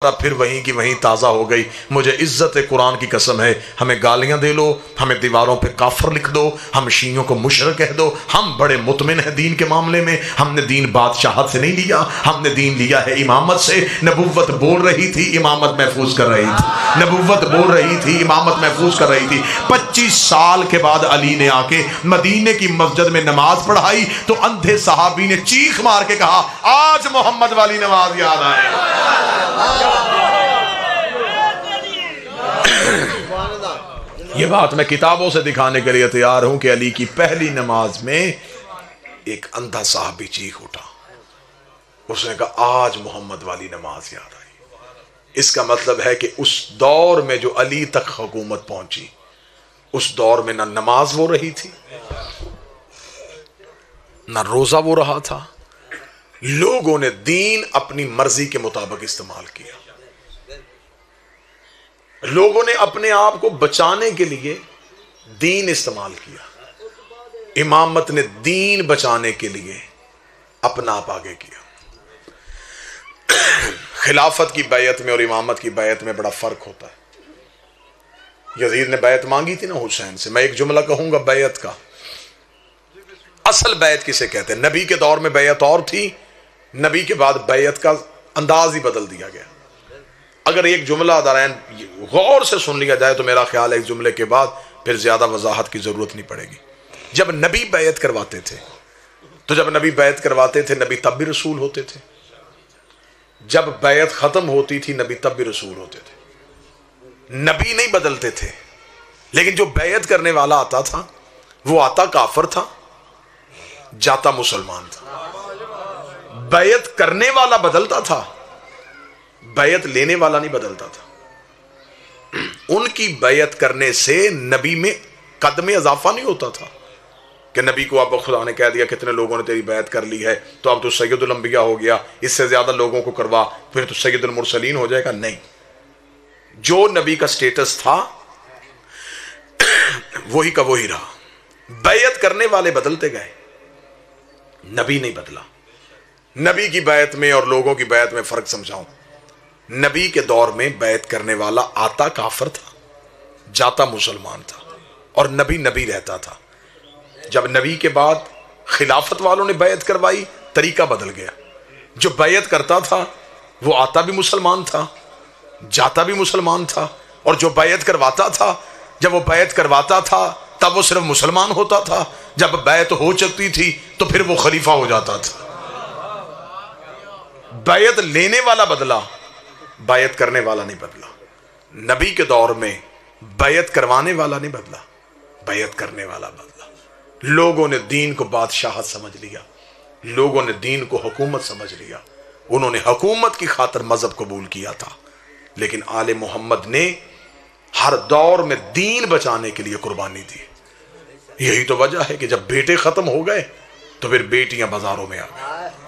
پھر وہیں کی وہیں تازہ ہو گئی۔ مجھے عزت قرآن کی قسم ہے، ہمیں گالیاں دے لو، ہمیں دیواروں پہ کافر لکھ دو، ہم شیعوں کو مشرک کہہ دو، ہم بڑے مطمئن ہیں دین کے معاملے میں۔ ہم نے دین بادشاہت سے نہیں لیا، ہم نے دین لیا ہے امامت سے۔ نبوت بول رہی تھی، امامت محفوظ کر رہی تھی۔ نبوت بول رہی تھی، امامت محفوظ کر رہی تھی۔ 25 سال کے بعد علی نے آ کے مدینے کی مسجد میں نماز پڑھائی تو اندھے صحابی نے چیخ مار کے کہا، آج محمد والی نماز یاد آئے۔ یہ بات میں کتابوں سے دکھانے کے لیے تیار ہوں کہ علی کی پہلی نماز میں ایک اندھا صحابی چیخ اٹھا، اس نے کہا آج محمد والی نماز یاد آئی۔ اس کا مطلب ہے کہ اس دور میں جو علی تک حکومت پہنچی، اس دور میں نہ نماز وہ رہی تھی، نہ روزہ وہ رہا تھا، لوگوں نے دین اپنی مرضی کے مطابق استعمال کیا۔ لوگوں نے اپنے آپ کو بچانے کے لیے دین استعمال کیا، امامت نے دین بچانے کے لیے اپنا آپ آگے کیا۔ خلافت کی بیعت میں اور امامت کی بیعت میں بڑا فرق ہوتا ہے۔ یزید نے بیعت مانگی تھی نا حسین سے، میں ایک جملہ کہوں گا بیعت کا، اصل بیعت کسے کہتے ہیں؟ نبی کے دور میں بیعت اور تھی، نبی کے بعد بیعت کا انداز ہی بدل دیا گیا۔ اگر ایک جملہ دارین غور سے سن لیا جائے تو میرا خیال ہے اس جملے کے بعد پھر زیادہ وضاحت کی ضرورت نہیں پڑے گی۔ جب نبی بیعت کرواتے تھے تو جب نبی بیعت کرواتے تھے نبی تب بھی رسول ہوتے تھے، جب بیعت ختم ہوتی تھی نبی تب بھی رسول ہوتے تھے۔ نبی نہیں بدلتے تھے، لیکن جو بیعت کرنے والا آتا تھا وہ آتا کافر تھا، جاتا مسلمان تھا۔ بیعت کرنے والا بدلتا تھا، بیعت لینے والا نہیں بدلتا تھا۔ ان کی بیعت کرنے سے نبی میں قدم اضافہ نہیں ہوتا تھا کہ نبی کو اب خدا نے کہہ دیا کتنے لوگوں نے تیری بیعت کر لی ہے تو اب تو سید الانبیاء ہو گیا، اس سے زیادہ لوگوں کو کروا پھر تو سید المرسلین ہو جائے گا۔ نہیں، جو نبی کا سٹیٹس تھا وہی کا وہی رہا۔ بیعت کرنے والے بدلتے گئے، نبی نہیں بدلا۔ نبی کی بیعت میں اور لوگوں کی بیعت میں فرق سمجھاؤں۔ نبی کے دور میں بیعت کرنے والا آتا کافر تھا، جاتا مسلمان تھا، اور نبی نبی رہتا تھا۔ جب نبی کے بعد خلافت والوں نے بیعت کروائی، طریقہ بدل گیا۔ جو بیعت کرتا تھا وہ آتا بھی مسلمان تھا، جاتا بھی مسلمان تھا، اور جو بیعت کرواتا تھا جب وہ بیعت کرواتا تھا تب وہ صرف مسلمان ہوتا تھا، جب بیعت ہو چکتی تھی تو پھر وہ خلیفہ ہو جاتا تھا۔ بیعت لینے والا بدلا، بیعت کرنے والا نہیں بدلا۔ نبی کے دور میں بیعت کروانے والا نہیں بدلا، بیعت کرنے والا بدلا۔ لوگوں نے دین کو بادشاہت سمجھ لیا، لوگوں نے دین کو حکومت سمجھ لیا، انہوں نے حکومت کی خاطر مذہب قبول کیا تھا، لیکن آل محمد نے ہر دور میں دین بچانے کے لیے قربانی دی۔ یہی تو وجہ ہے کہ جب بیٹے ختم ہو گئے تو پھر بیٹیاں بازاروں میں آ گئیں۔